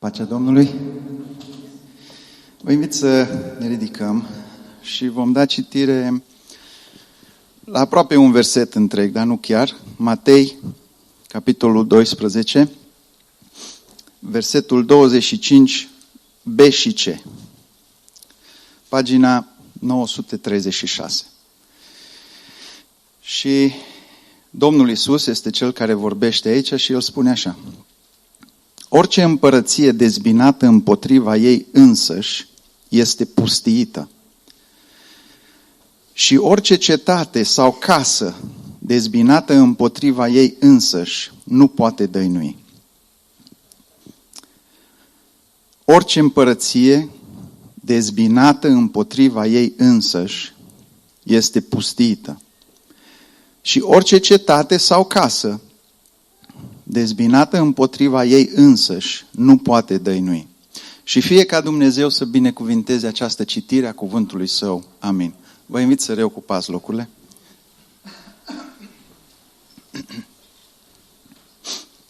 Pacea Domnului. Vă invit să ne ridicăm și vom da citire la aproape un verset întreg, dar nu chiar. Matei, capitolul 12, versetul 25, B și C. Pagina 936. Și Domnul Iisus este Cel care vorbește aici și El spune așa: orice împărăție dezbinată împotriva ei însăși este pustiită. Și orice cetate sau casă dezbinată împotriva ei însăși nu poate dăinui. Orice împărăție dezbinată împotriva ei însăși este pustiită. Și orice cetate sau casă dezbinată împotriva ei însăși nu poate dăinui. Și fie ca Dumnezeu să binecuvinteze această citire a cuvântului Său. Amin. Vă invit să reocupați locurile.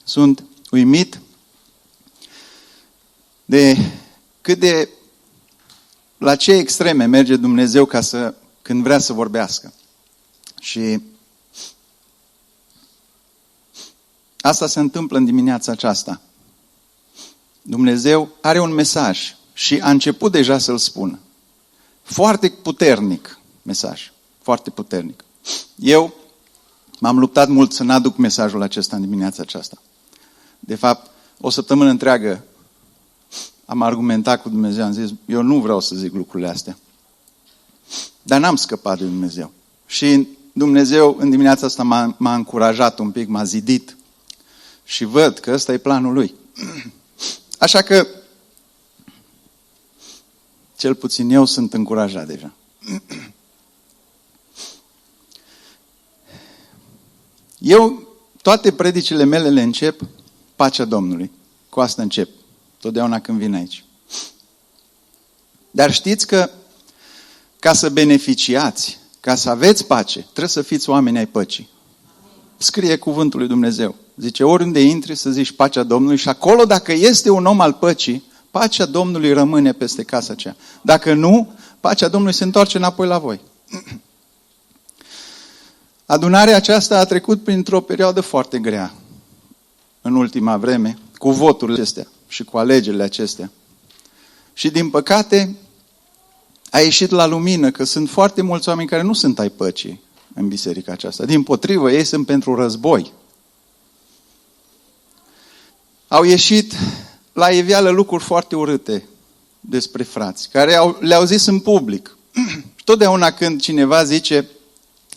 Sunt uimit de cât de la ce extreme merge Dumnezeu când vrea să vorbească. Și asta se întâmplă în dimineața aceasta. Dumnezeu are un mesaj și a început deja să-l spună. Foarte puternic mesaj, foarte puternic. Eu m-am luptat mult să n-aduc mesajul acesta în dimineața aceasta. De fapt, o săptămână întreagă am argumentat cu Dumnezeu, am zis, eu nu vreau să zic lucrurile astea. Dar n-am scăpat de Dumnezeu. Și Dumnezeu în dimineața asta m-a încurajat un pic, m-a zidit. Și văd că ăsta e planul Lui. Așa că, cel puțin eu sunt încurajat deja. Eu, toate predicile mele le încep, pacea Domnului. Cu asta încep, totdeauna când vin aici. Dar știți că, ca să beneficiați, ca să aveți pace, trebuie să fiți oameni ai păcii. Scrie cuvântul lui Dumnezeu. Zice, oriunde intri să zici pacea Domnului și acolo, dacă este un om al păcii, pacea Domnului rămâne peste casa aceea. Dacă nu, pacea Domnului se întoarce înapoi la voi. Adunarea aceasta a trecut printr-o perioadă foarte grea în ultima vreme, cu voturile acestea și cu alegerile acestea. Și din păcate a ieșit la lumină că sunt foarte mulți oameni care nu sunt ai păcii în biserica aceasta. Dimpotrivă, ei sunt pentru război. Au ieșit la iveală lucruri foarte urâte despre frați, care le-au zis în public. Totdeauna când cineva zice,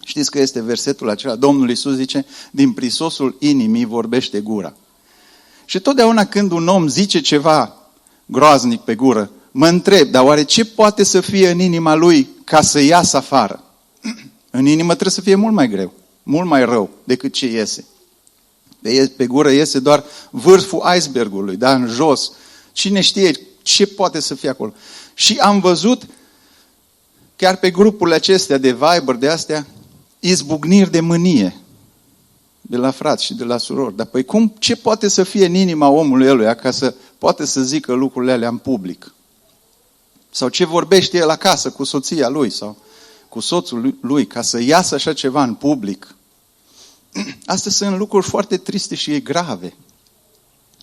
știți că este versetul acela, Domnul Iisus zice, din prisosul inimii vorbește gura. Și totdeauna când un om zice ceva groaznic pe gură, mă întreb, dar oare ce poate să fie în inima lui ca să iasă afară? În inimă trebuie să fie mult mai greu, mult mai rău decât ce iese. Pe gură iese doar vârful icebergului, da, în jos. Cine știe ce poate să fie acolo? Și am văzut, chiar pe grupurile acestea de Viber, de astea, izbucniri de mânie de la frați și de la surori. Dar păi ce poate să fie în inima omului ăluia ca să poate să zică lucrurile alea în public? Sau ce vorbește el acasă cu soția lui sau cu soțul lui ca să iasă așa ceva în public? Astea sunt lucruri foarte triste și grave.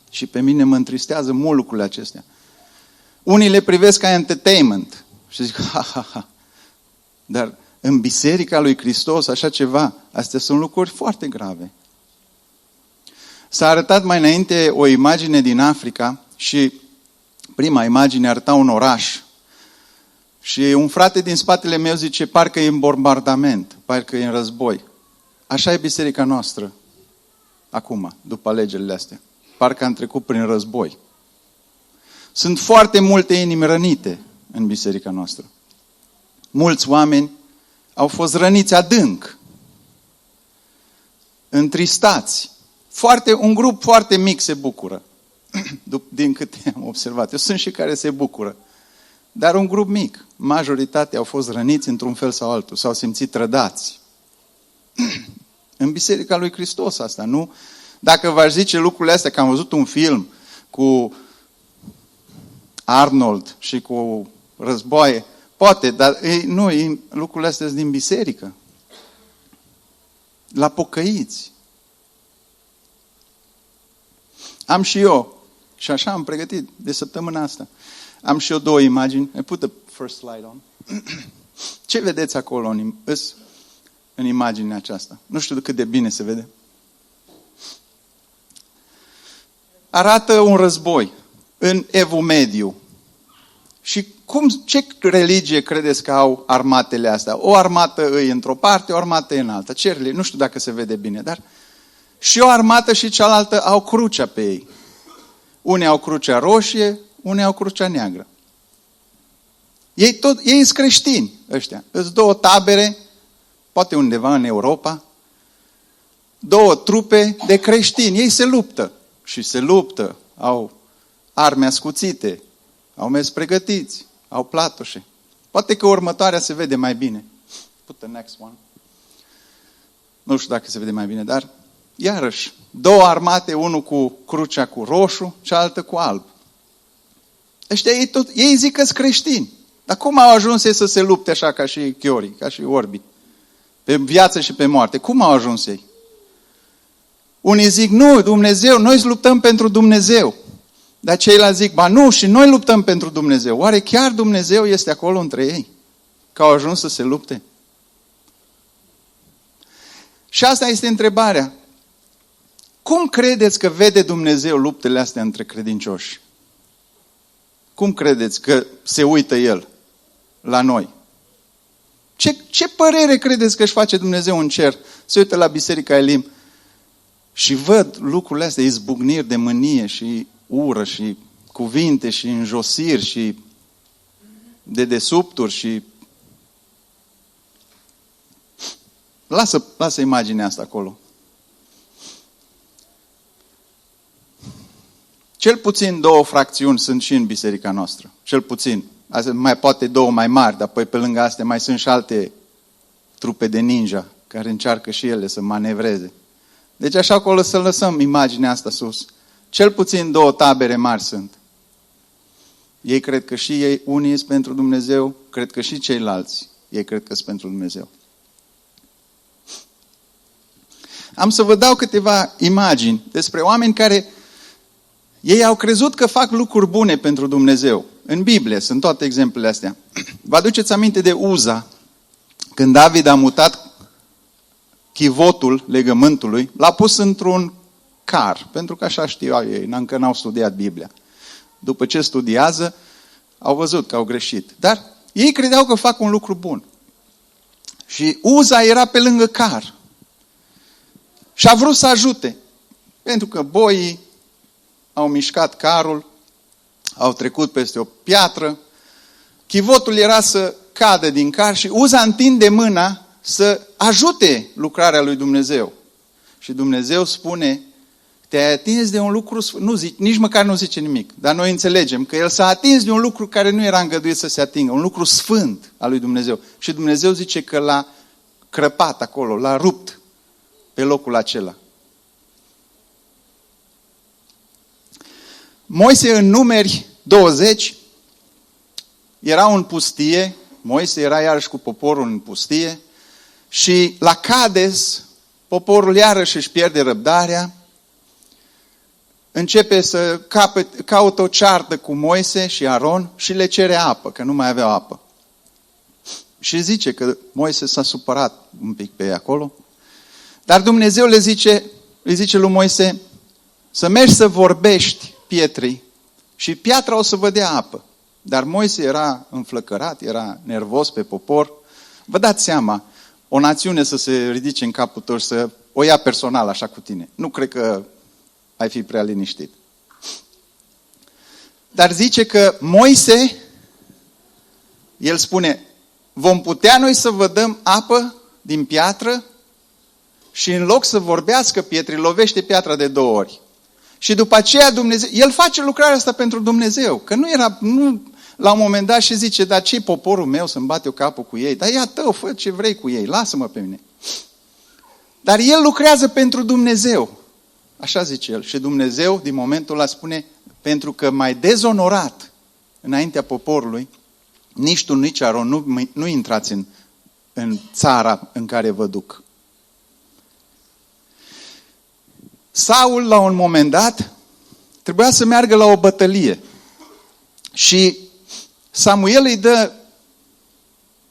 Și pe mine mă întristează mult lucrurile acestea. Unii le privesc ca entertainment și zic, ha. Dar în Biserica lui Hristos, așa ceva, astea sunt lucruri foarte grave. S-a arătat mai înainte o imagine din Africa și prima imagine arăta un oraș. Și un frate din spatele meu zice, parcă e în bombardament, parcă e în război. Așa e biserica noastră, acum, după alegerile astea. Parcă am trecut prin război. Sunt foarte multe inimi rănite în biserica noastră. Mulți oameni au fost răniți adânc, întristați. Un grup foarte mic se bucură, din câte am observat. Eu sunt și care se bucură. Dar un grup mic. Majoritatea au fost răniți într-un fel sau altul, s-au simțit trădați. În Biserica lui Hristos asta, nu? Dacă v-aș zice lucrurile astea, că am văzut un film cu Arnold și cu războaie. Poate, dar lucrurile astea sunt din biserică. La pocăiți. Am și eu, și așa am pregătit de săptămâna asta. Am și eu 2 imagini. I put the first slide on. Ce vedeți acolo în imaginea aceasta? Nu știu cât de bine se vede. Arată un război în Evul Mediu. Și ce religie credeți că au armatele astea? O armată e într-o parte, o armată e în alta. Nu știu dacă se vede bine, dar și o armată și cealaltă au crucea pe ei. Unii au crucea roșie, unii au crucea neagră. Ei sunt creștini ăștia. Sunt 2 tabere, poate undeva în Europa, 2 trupe de creștini. Ei se luptă și se luptă. Au arme ascuțite, au mers pregătiți, au platoșe. Poate că următoarea se vede mai bine. Put the next one. Nu știu dacă se vede mai bine, dar iarăși, 2 armate, unul cu crucea cu roșu, cealaltă cu alb. Ăștia ei zic că sunt creștini. Dar cum au ajuns ei să se lupte așa ca și chiorii, ca și orbi? Pe viață și pe moarte. Cum au ajuns ei? Unii zic, nu, Dumnezeu, noi luptăm pentru Dumnezeu. Dar ceilalți zic, ba nu, și noi luptăm pentru Dumnezeu. Oare chiar Dumnezeu este acolo între ei? Că au ajuns să se lupte? Și asta este întrebarea. Cum credeți că vede Dumnezeu luptele astea între credincioși? Cum credeți că se uită El la noi? Ce părere credeți că își face Dumnezeu în cer? Se uită la Biserica Elim și văd lucrurile astea, izbucniri de mânie și ură și cuvinte și înjosiri și dedesubturi și... Lasă imaginea asta acolo. Cel puțin 2 fracțiuni sunt și în biserica noastră. Cel puțin. Mai poate 2 mai mari, dar pe lângă astea mai sunt și alte trupe de ninja care încearcă și ele să manevreze. Deci așa acolo să lăsăm imaginea asta sus. Cel puțin 2 tabere mari sunt. Ei cred că și ei, unii sunt pentru Dumnezeu, cred că și ceilalți, ei cred că sunt pentru Dumnezeu. Am să vă dau câteva imagini despre oameni care ei au crezut că fac lucruri bune pentru Dumnezeu. În Biblie sunt toate exemplele astea. Vă aduceți aminte de Uza, când David a mutat chivotul legământului, l-a pus într-un car, pentru că așa știau ei, încă n-au studiat Biblia. După ce studiază, au văzut că au greșit. Dar ei credeau că fac un lucru bun. Și Uza era pe lângă car. Și a vrut să ajute. Pentru că boii au mișcat carul, au trecut peste o piatră, chivotul era să cadă din car și Uza întinde mâna să ajute lucrarea lui Dumnezeu. Și Dumnezeu spune, te-ai atins de un lucru, nici măcar nu zice nimic, dar noi înțelegem că el s-a atins de un lucru care nu era îngăduit să se atingă, un lucru sfânt al lui Dumnezeu. Și Dumnezeu zice că l-a crăpat acolo, l-a rupt pe locul acela. Moise în Numeri 20 era în pustie, Moise era iarăși cu poporul în pustie și la Cades poporul iarăși își pierde răbdarea, începe să caută o ceartă cu Moise și Aron și le cere apă, că nu mai aveau apă. Și zice că Moise s-a supărat un pic pe ei acolo, dar Dumnezeu îi zice lui Moise să mergi să vorbești pietrii și piatra o să vă dea apă. Dar Moise era înflăcărat, era nervos pe popor. Vă dați seama, o națiune să se ridice în capul tău și să o ia personal așa cu tine. Nu cred că ai fi prea liniștit. Dar zice că Moise, el spune, vom putea noi să vă dăm apă din piatră? Și în loc să vorbească pietrii, lovește piatra de 2 ori. Și după aceea Dumnezeu, el face lucrarea asta pentru Dumnezeu. Că la un moment dat și zice, dar ce poporul meu să-mi bate eu capul cu ei? Dar ia tău, fă ce vrei cu ei, lasă-mă pe mine. Dar el lucrează pentru Dumnezeu. Așa zice el. Și Dumnezeu, din momentul ăla, spune, pentru că m-ai dezonorat înaintea poporului, nici tu, nici Aron, nu intrați în țara în care vă duc. Saul, la un moment dat, trebuia să meargă la o bătălie. Și Samuel îi dă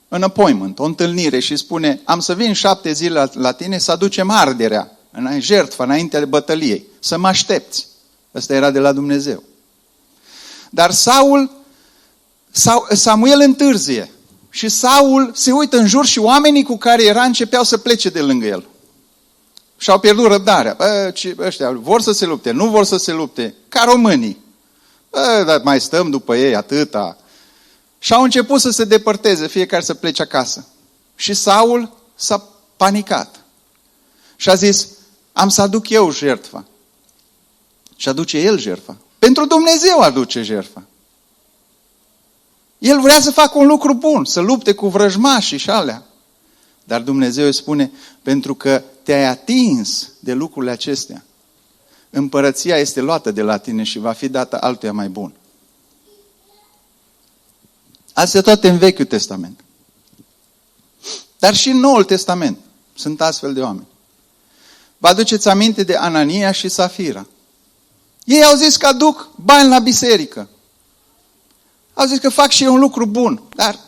un appointment, o întâlnire și spune, am să vin 7 zile la tine să aducem arderea, în jertfa, înainte de bătăliei, să mă aștepți. Ăsta era de la Dumnezeu. Dar Samuel întârzie și Saul se uită în jur și oamenii cu care era începeau să plece de lângă el. Și-au pierdut răbdarea. Ăștia vor să se lupte, nu vor să se lupte, ca românii. Dar mai stăm după ei atâta. Și au început să se depărteze, fiecare să plece acasă. Și Saul s-a panicat. Și a zis, am să aduc eu jertfa. Și aduce el jertfa. Pentru Dumnezeu aduce jertfa. El vrea să facă un lucru bun, să lupte cu vrăjmașii și alea. Dar Dumnezeu îi spune, pentru că te-ai atins de lucrurile acestea, împărăția este luată de la tine și va fi dată altuia mai bun. Astea toate în Vechiul Testament. Dar și în Noul Testament sunt astfel de oameni. Vă aduceți aminte de Anania și Safira. Ei au zis că aduc bani la biserică. Au zis că fac și eu un lucru bun, dar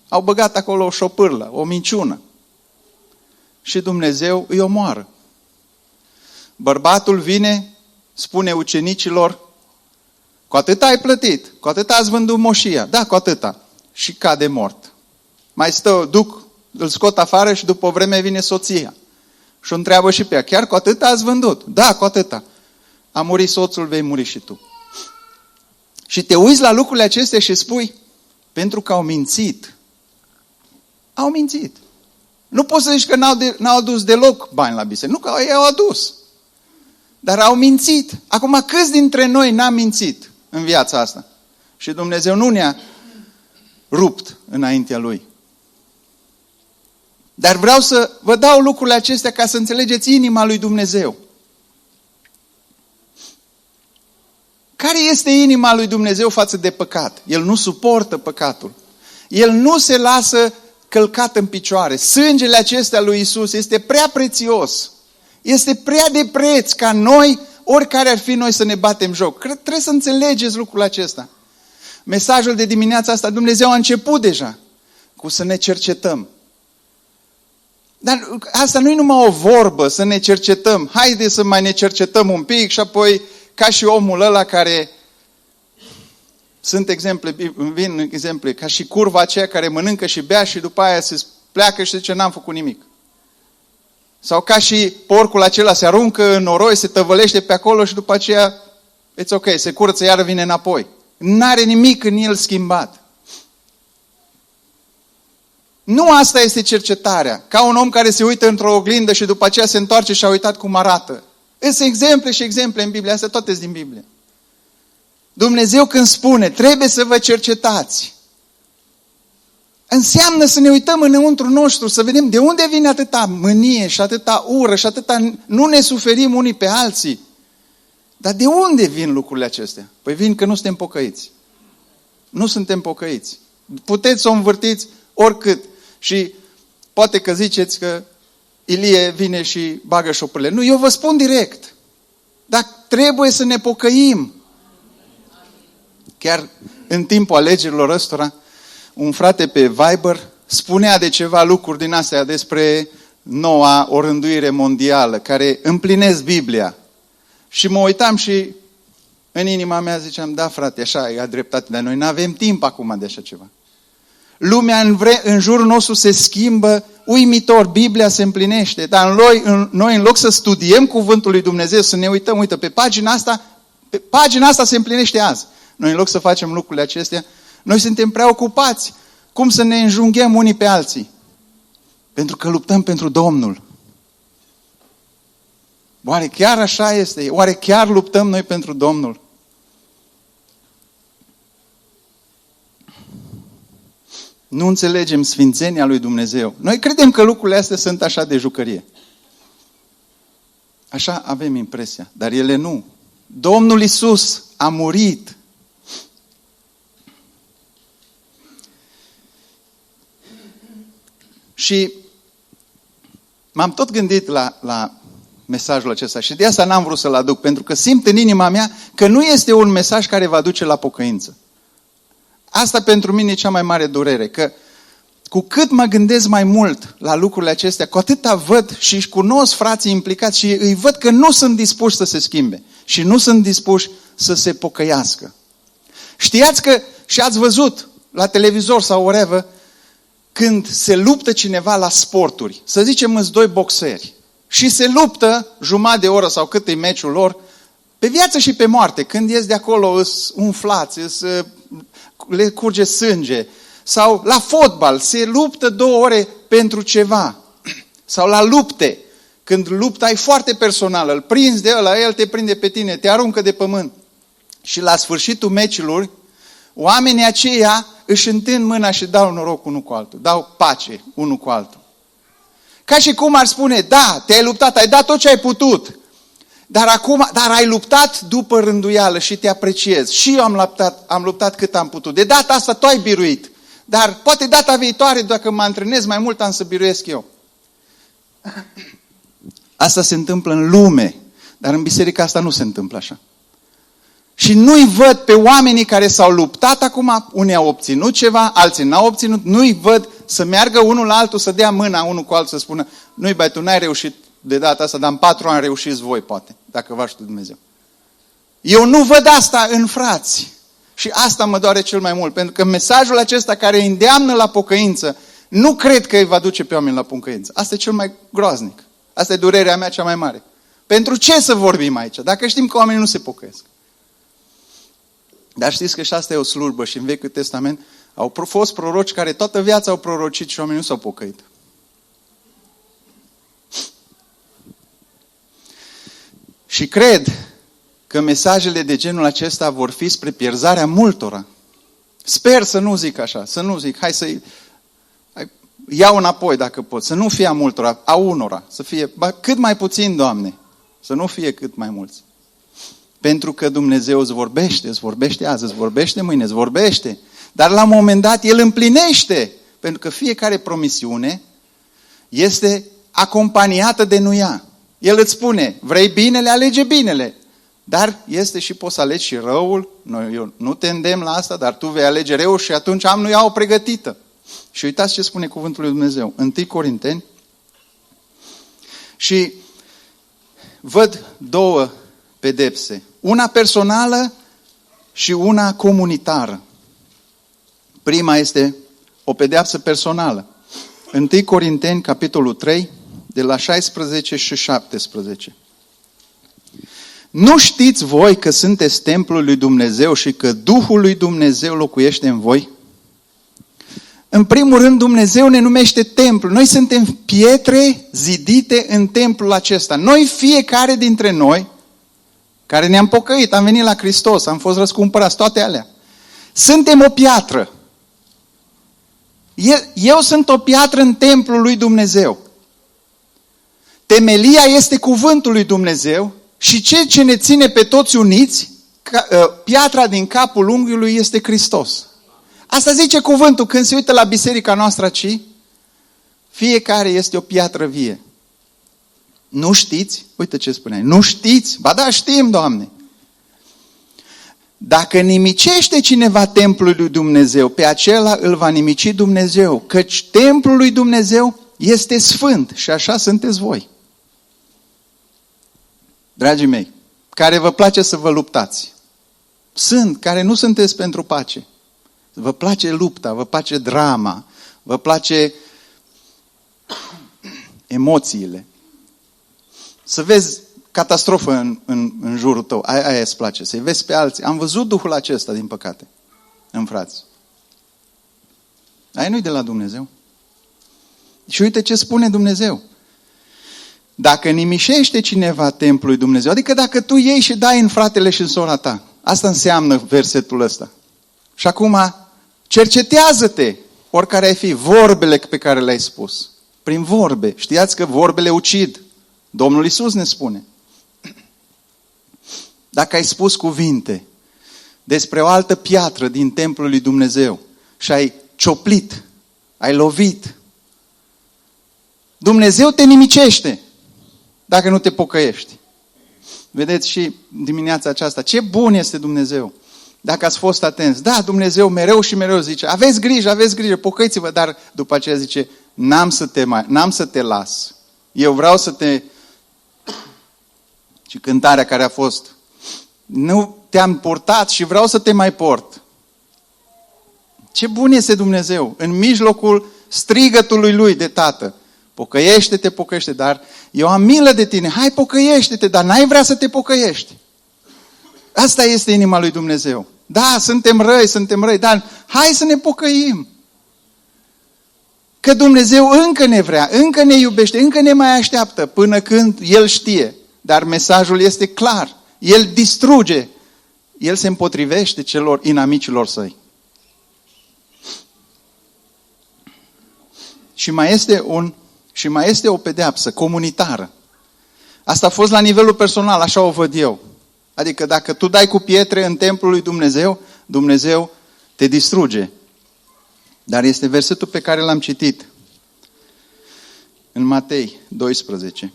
au băgat acolo o șopârlă, o minciună. Și Dumnezeu îi omoară. Bărbatul vine, spune ucenicilor, cu atâta ai plătit, cu atâta ați vândut moșia, da, cu atâta. Și cade mort. Mai îl scot afară și după o vreme vine soția. Și o întreabă și pe ea, chiar cu atâta ați vândut? Da, cu atâta. A murit soțul, vei muri și tu. Și te uiți la lucrurile acestea și spui, pentru că au mințit. Au mințit. Nu poți să zici că n-au adus deloc bani la biserică. Nu, că ei au adus. Dar au mințit. Acum, câți dintre noi n-am mințit în viața asta? Și Dumnezeu nu ne-a rupt înaintea Lui. Dar vreau să vă dau lucrurile acestea ca să înțelegeți inima lui Dumnezeu. Care este inima lui Dumnezeu față de păcat? El nu suportă păcatul. El nu se lasă călcat în picioare. Sângele acesta lui Isus este prea prețios. Este prea de preț ca noi, oricare ar fi noi, să ne batem joc. Trebuie să înțelegeți lucrul acesta. Mesajul de dimineața asta, Dumnezeu a început deja cu să ne cercetăm. Dar asta nu e numai o vorbă, să ne cercetăm. Haide să mai ne cercetăm un pic și apoi, ca și omul ăla care... Vin exemple, ca și curva aceea care mănâncă și bea și după aia se pleacă și zice, n-am făcut nimic. Sau ca și porcul acela se aruncă în noroi, se tăvălește pe acolo și după aceea, it's ok, se curăță, iară vine înapoi. N-are nimic în el schimbat. Nu asta este cercetarea. Ca un om care se uită într-o oglindă și după aceea se întoarce și a uitat cum arată. Sunt exemple și exemple în Biblie, astea toate sunt din Biblie. Dumnezeu când spune, trebuie să vă cercetați, înseamnă să ne uităm înăuntru nostru, să vedem de unde vine atâta mânie și atâta ură și atâta... Nu ne suferim unii pe alții. Dar de unde vin lucrurile acestea? Păi vin că nu suntem pocăiți. Nu suntem pocăiți. Puteți să o învârtiți oricât. Și poate că ziceți că Ilie vine și bagă șopârle. Nu, eu vă spun direct. Dar trebuie să ne pocăim. Chiar în timpul alegerilor ăstora, un frate pe Viber spunea de ceva lucruri din astea despre noua orânduire mondială, care împlinesc Biblia. Și mă uitam și în inima mea ziceam, da frate, așa, e dreptate, dar noi nu avem timp acum de așa ceva. Lumea în jurul nostru se schimbă uimitor, Biblia se împlinește, dar noi în loc să studiem cuvântul lui Dumnezeu, să ne uităm, uite, pe pagina asta se împlinește azi. Noi în loc să facem lucrurile acestea, noi suntem prea ocupați. Cum să ne înjunghem unii pe alții? Pentru că luptăm pentru Domnul. Oare chiar așa este? Oare chiar luptăm noi pentru Domnul? Nu înțelegem sfințenia lui Dumnezeu. Noi credem că lucrurile astea sunt așa de jucărie. Așa avem impresia, dar ele nu. Domnul Iisus a murit Și m-am tot gândit la mesajul acesta și de asta n-am vrut să-l aduc, pentru că simt în inima mea că nu este un mesaj care va duce la pocăință. Asta pentru mine e cea mai mare durere, că cu cât mă gândesc mai mult la lucrurile acestea, cu atâta văd și își cunosc frații implicați și îi văd că nu sunt dispuși să se schimbe și nu sunt dispuși să se pocăiască. Știați că și ați văzut la televizor sau whatever, când se luptă cineva la sporturi, să zicem îți doi boxeri, și se luptă jumătate de oră sau cât e meciul lor, pe viață și pe moarte, când ies de acolo îs umflați, le curge sânge, sau la fotbal, se luptă 2 ore pentru ceva, sau la lupte, când lupta e foarte personală, îl prinzi de ăla, el te prinde pe tine, te aruncă de pământ. Și la sfârșitul meciului, oamenii aceia își întind mâna și dau noroc unul cu altul, dau pace unul cu altul. Ca și cum ar spune, da, te-ai luptat, ai dat tot ce ai putut, dar ai luptat după rânduială și te apreciez. Și eu am luptat cât am putut. De data asta tu ai biruit, dar poate data viitoare, dacă mă antrenez mai mult, am să biruiesc eu. Asta se întâmplă în lume, dar în biserica asta nu se întâmplă așa. Și nu-i văd pe oamenii care s-au luptat acum, unii au obținut ceva, alții n-au obținut, nu-i văd să meargă unul la altul, să dea mâna unul cu altul, să spună, nu-i bai, tu n-ai reușit de data asta, dar în 4 ani reușiți voi, poate, dacă v-a știut Dumnezeu. Eu nu văd asta în frați. Și asta mă doare cel mai mult, pentru că mesajul acesta care îi îndeamnă la pocăință, nu cred că îi va duce pe oameni la pocăință. Asta e cel mai groaznic. Asta e durerea mea cea mai mare. Pentru ce să vorbim aici, dacă știm că oamenii nu se pocăiesc? Dar știți că și asta e o slujbă și în Vechiul Testament au fost proroci care toată viața au prorocit și oamenii nu s-au pocăit. Și cred că mesajele de genul acesta vor fi spre pierzarea multora. Sper să nu zic așa, să nu zic, hai să iau înapoi dacă pot, să nu fie a multora, a unora, să fie cât mai puțin, Doamne, să nu fie cât mai mulți. Pentru că Dumnezeu îți vorbește azi, îți vorbește mâine, îți vorbește. Dar la un moment dat El împlinește. Pentru că fiecare promisiune este acompaniată de nuia. El îți spune, vrei binele, alege binele. Dar este și poți să alegi și răul. Eu nu te îndemn la asta, dar tu vei alege răul și atunci am nuia o pregătită. Și uitați ce spune cuvântul lui Dumnezeu. 1 Corinteni. Și văd 2 pedepse. Una personală și una comunitară. Prima este o pedeapsă personală. 1 Corinteni, capitolul 3, de la 16 și 17. Nu știți voi că sunteți templul lui Dumnezeu și că Duhul lui Dumnezeu locuiește în voi? În primul rând, Dumnezeu ne numește templu. Noi suntem pietre zidite în templul acesta. Noi, fiecare dintre noi, care ne-am pocăit, am venit la Hristos, am fost răscumpărați, toate alea. Suntem o piatră. Eu sunt o piatră în templul lui Dumnezeu. Temelia este cuvântul lui Dumnezeu și ceea ce ne ține pe toți uniți, piatra din capul unghiului este Hristos. Asta zice cuvântul când se uită la biserica noastră aici. Fiecare este o piatră vie. Nu știți? Uite ce spuneai. Nu știți? Ba da, știm, Doamne. Dacă nimicește cineva templul lui Dumnezeu, pe acela îl va nimici Dumnezeu, căci templul lui Dumnezeu este sfânt și așa sunteți voi. Dragii mei, care vă place să vă luptați, care nu sunteți pentru pace, vă place lupta, vă place drama, vă place emoțiile, să vezi catastrofă în jurul tău, aia îți place, să-i vezi pe alții. Am văzut duhul acesta, din păcate, în frați. Aia nu-i de la Dumnezeu. Și uite ce spune Dumnezeu. Dacă nimișește cineva templul lui Dumnezeu, adică dacă tu iei și dai în fratele și în sora ta, asta înseamnă versetul ăsta. Și acum, cercetează-te, oricare ai fi, vorbele pe care le-ai spus. Prin vorbe. Știați că vorbele ucid. Domnul Iisus ne spune. Dacă ai spus cuvinte despre o altă piatră din templul lui Dumnezeu și ai cioplit, ai lovit, Dumnezeu te nimicește dacă nu te pocăiești. Vedeți și dimineața aceasta, ce bun este Dumnezeu. Dacă ați fost atenți, da, Dumnezeu mereu și mereu zice, aveți grijă, pocăiți-vă, dar după aceea zice, n-am să te las. Eu vreau să te... Și cântarea care a fost, nu te-am purtat și vreau să te mai port. Ce bun este Dumnezeu în mijlocul strigătului lui de tată. Pocăiește-te, dar eu am milă de tine. Hai, pocăiește-te, dar n-ai vrea să te pocăiești. Asta este inima lui Dumnezeu. Da, suntem răi, dar hai să ne pocăim. Că Dumnezeu încă ne vrea, încă ne iubește, încă ne mai așteaptă până când El știe. Dar mesajul este clar. El distruge. El se împotrivește celor inamicilor săi. Și mai este o pedeapsă comunitară. Asta a fost la nivelul personal, așa o văd eu. Adică dacă tu dai cu pietre în templul lui Dumnezeu, Dumnezeu te distruge. Dar este versetul pe care l-am citit în Matei 12.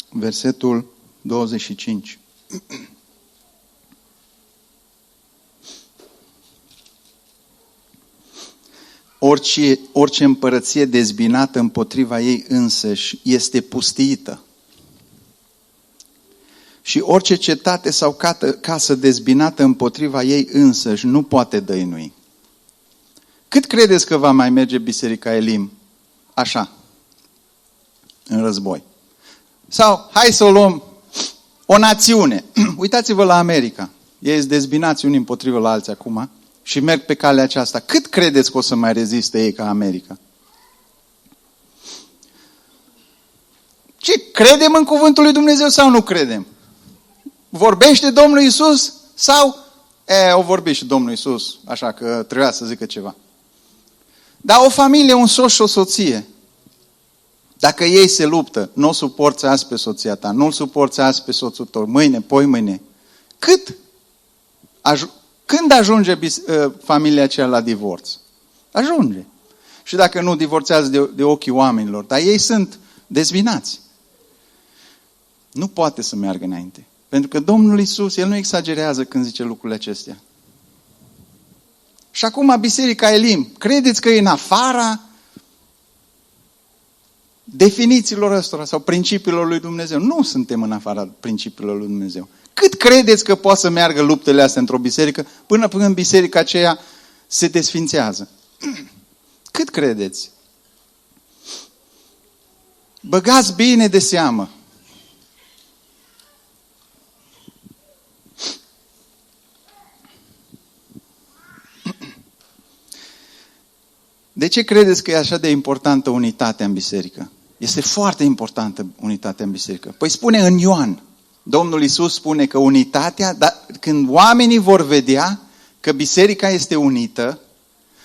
Versetul 25. Orice împărăție dezbinată împotriva ei însăși este pustiită. Și orice cetate sau casă dezbinată împotriva ei însăși nu poate dăinui. Cât credeți că va mai merge Biserica Elim așa, în război? Sau, hai să o luăm, o națiune. Uitați-vă la America. Ei sunt dezbinați unii împotriva la alții acum și merg pe calea aceasta. Cât credeți că o să mai reziste ei ca America? Ce, credem în cuvântul lui Dumnezeu sau nu credem? Vorbește Domnul Iisus sau o vorbi și Domnul Iisus, așa că trebuia să zică ceva. Dar o familie, un soț și o soție, dacă ei se luptă, nu o suporți azi pe soția ta, nu-l suporți azi pe soțul tău, mâine, poimâine, când ajunge familia aceea la divorț? Ajunge. Și dacă nu, divorțează de ochii oamenilor, dar ei sunt dezbinați. Nu poate să meargă înainte. Pentru că Domnul Iisus, El nu exagerează când zice lucrurile acestea. Și acum Biserica Elim, credeți că e în afara definițiilor ăstora sau principiilor lui Dumnezeu? Nu suntem în afara principiilor lui Dumnezeu. Cât credeți că poate să meargă luptele astea într-o biserică până în biserica aceea se desfințează? Cât credeți? Băgați bine de seamă. De ce credeți că e așa de importantă unitatea în biserică? Este foarte importantă unitatea în biserică. Păi spune în Ioan, Domnul Iisus spune că unitatea, dar când oamenii vor vedea că biserica este unită,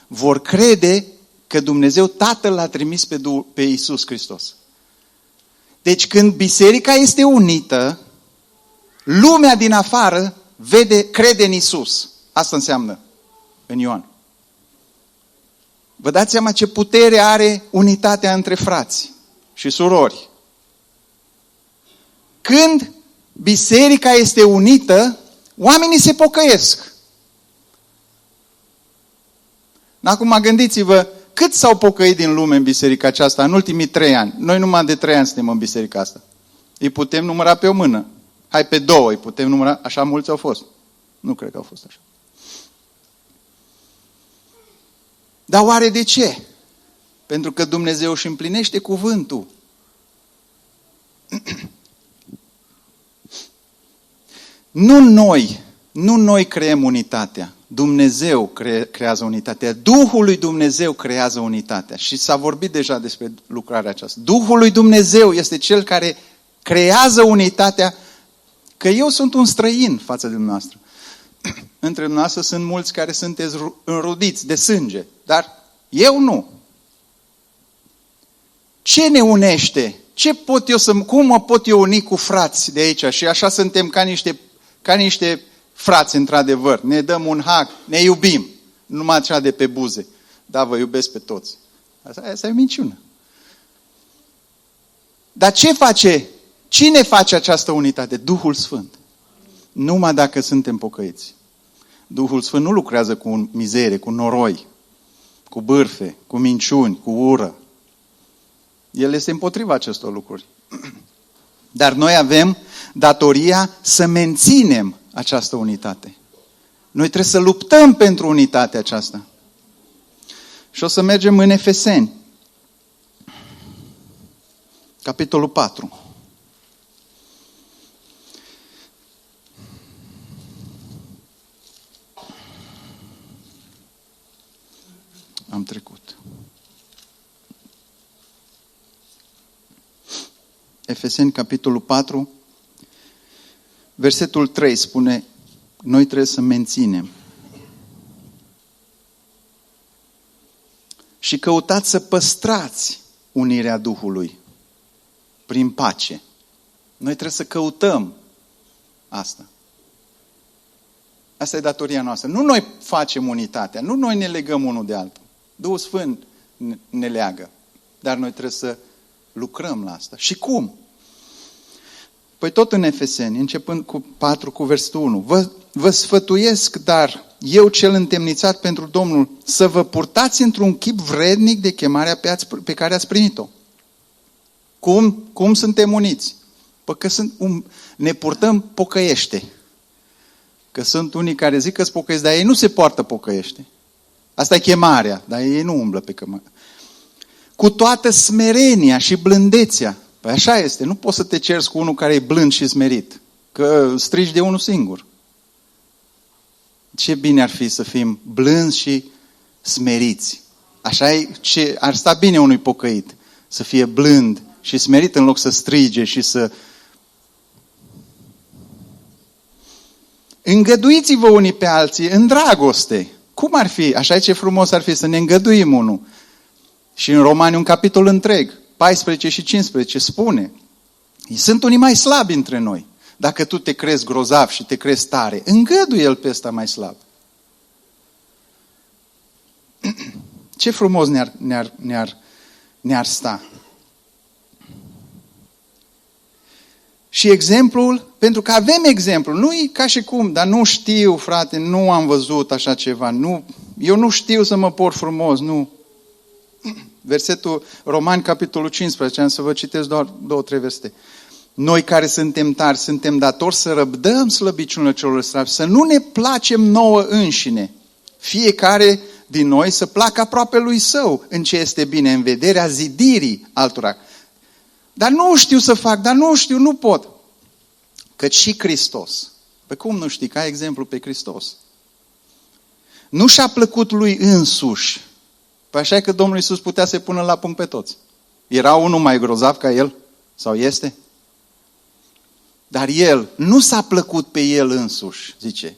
vor crede că Dumnezeu Tatăl l-a trimis pe Iisus Hristos. Deci când biserica este unită, lumea din afară crede în Iisus. Asta înseamnă în Ioan. Vă dați seama ce putere are unitatea între frați și surori. Când biserica este unită, oamenii se pocăiesc. Acum gândiți-vă, cât s-au pocăit din lume în biserica aceasta în ultimii 3 ani? Noi numai de 3 ani suntem în biserica asta. Îi putem număra pe o mână. Hai, pe 2 îi putem număra. Așa mulți au fost. Nu cred că au fost așa. Dar oare de ce? Pentru că Dumnezeu își împlinește cuvântul. Nu noi creăm unitatea. Dumnezeu creează unitatea. Duhul lui Dumnezeu creează unitatea. Și s-a vorbit deja despre lucrarea aceasta. Duhul lui Dumnezeu este cel care creează unitatea. Că eu sunt un străin față de dumneavoastră. Între dumneavoastră sunt mulți care sunteți înrudiți de sânge. Dar eu nu. Ce ne unește? Cum mă pot eu uni cu frați de aici? Și așa suntem ca niște frați într-adevăr, ne dăm un hug, ne iubim, numai cea de pe buze. Da, vă iubesc pe toți. Asta e minciună. Dar ce face? Cine face această unitate? Duhul Sfânt. Numai dacă suntem pocăiți. Duhul Sfânt nu lucrează cu mizerie, cu noroi, cu bârfe, cu minciuni, cu ură. El este împotriva acestor lucruri. Dar noi avem datoria să menținem această unitate. Noi trebuie să luptăm pentru unitatea aceasta. Și o să mergem în Efeseni, capitolul 4. Am trecut. Efeseni, capitolul 4, versetul 3 spune, noi trebuie să menținem. Și căutați să păstrați unirea Duhului prin pace. Noi trebuie să căutăm asta. Asta e datoria noastră. Nu noi facem unitatea, nu noi ne legăm unul de altul. Duhul Sfânt ne leagă. Dar noi trebuie să lucrăm la asta. Și cum? Păi tot în Efeseni, începând cu 4, cu versetul 1. Vă sfătuiesc, dar eu cel întemnițat pentru Domnul, să vă purtați într-un chip vrednic de chemarea pe care ați primit-o. Cum suntem uniți? Păi că ne purtăm pocăiește. Că sunt unii care zic că-s pocăiești, dar ei nu se poartă pocăiește. Asta e chemarea, dar ei nu umblă pe chemare. Cu toată smerenia și blândețea. Păi așa este, nu poți să te ceri cu unul care e blând și smerit, că strigi de unul singur. Ce bine ar fi să fim blânzi și smeriți. Așa e, ar sta bine unui pocăit, să fie blând și smerit în loc să strige și să... Îngăduiți-vă unii pe alții în dragoste. Cum ar fi? Așa e, ce frumos ar fi să ne îngăduim unul. Și în Romani un capitol întreg, 14 și 15, spune, sunt unii mai slabi între noi. Dacă tu te crezi grozav și te crezi tare, îngăduie-l pe ăsta mai slab. Ce frumos ne-ar sta. Și exemplul, pentru că avem exemplu, nu e ca și cum, dar nu știu, frate, nu am văzut așa ceva, eu nu știu să mă port frumos, nu. Versetul Romani, capitolul 15, am să vă citesc doar 2-3 versete. Noi care suntem tari, suntem datori să răbdăm slăbiciunile celor slabi, să nu ne placem nouă înșine. Fiecare din noi să placă aproape lui său în ce este bine, în vederea zidirii altora. Dar nu știu să fac, nu pot. Căci și Hristos. Păi cum nu știi? Ca exemplu pe Hristos. Nu și-a plăcut lui însuși. Păi așa că Domnul Iisus putea să-i pună la punct pe toți. Era unul mai grozav ca el? Sau este? Dar el nu s-a plăcut pe el însuși, zice.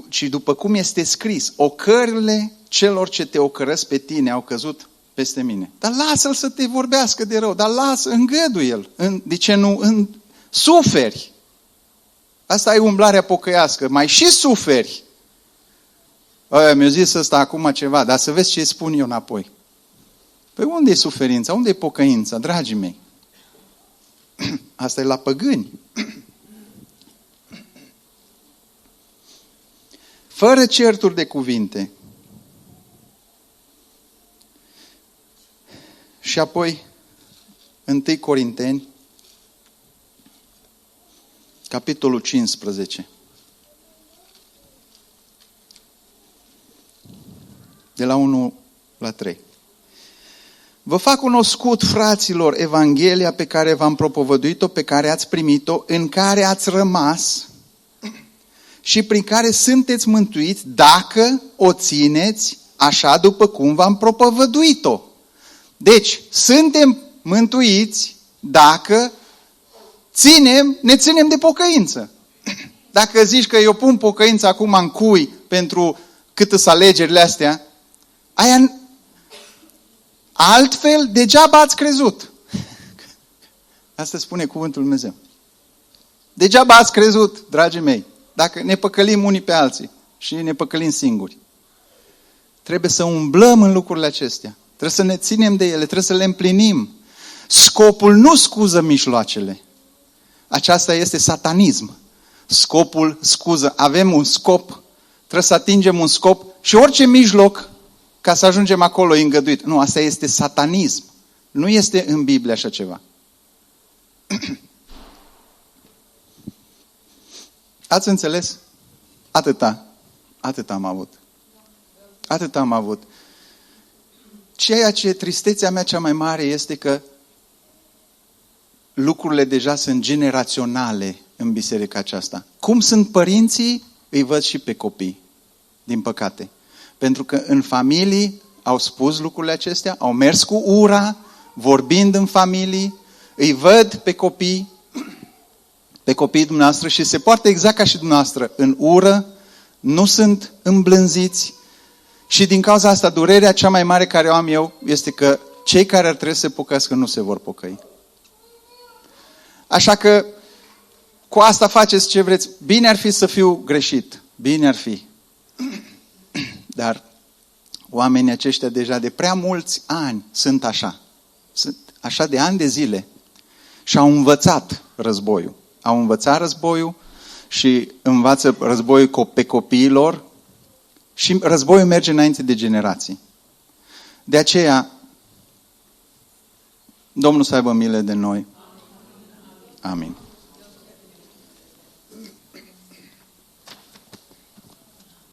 Ci după cum este scris, ocările celor ce te ocărăsc pe tine au căzut peste mine. Dar lasă-l să te vorbească de rău, dar îngăduie-l. De ce nu? Suferi. Asta e umblarea pocăiască. Mai și suferi. Mi-a zis ăsta acum ceva, dar să vezi ce spun eu înapoi. Păi unde e suferința? Unde e pocăința, dragii mei? Asta e la păgâni. Fără certuri de cuvinte. Și apoi, 1 Corinteni, capitolul 15. De la 1 la 3. Vă fac cunoscut, fraților, Evanghelia pe care v-am propovăduit-o, pe care ați primit-o, în care ați rămas și prin care sunteți mântuiți dacă o țineți așa după cum v-am propovăduit-o. Deci, suntem mântuiți dacă ne ținem de pocăință. Dacă zici că eu pun pocăința acum în cui pentru cât sunt alegerile astea, altfel degeaba ați crezut. Asta spune cuvântul Lui Dumnezeu. Degeaba ați crezut, dragii mei, dacă ne păcălim unii pe alții și ne păcălim singuri. Trebuie să umblăm în lucrurile acestea. Trebuie să ne ținem de ele, trebuie să le împlinim. Scopul nu scuză mijloacele. Aceasta este satanism. Scopul scuză. Avem un scop, trebuie să atingem un scop și orice mijloc ca să ajungem acolo e îngăduit. Nu, asta este satanism. Nu este în Biblie așa ceva. Ați înțeles? Atâta am avut. Atâta am avut. Ceea ce tristețea mea cea mai mare este că lucrurile deja sunt generaționale în biserica aceasta. Cum sunt părinții, îi văd și pe copii, din păcate. Pentru că în familii au spus lucrurile acestea, au mers cu ura, vorbind în familii, îi văd pe copiii dumneavoastră și se poartă exact ca și dumneavoastră, în ură, nu sunt îmblânziți. Și din cauza asta, durerea cea mai mare care o am eu este că cei care ar trebui să se pocăiască nu se vor pocăi. Așa că cu asta faceți ce vreți. Bine ar fi să fiu greșit. Bine ar fi. Dar oamenii aceștia deja de prea mulți ani sunt așa. Sunt așa de ani de zile. Și au învățat războiul. Au învățat războiul și învață războiul pe copiilor. Și războiul merge înainte de generații. De aceea, Domnul să aibă milă de noi. Amin.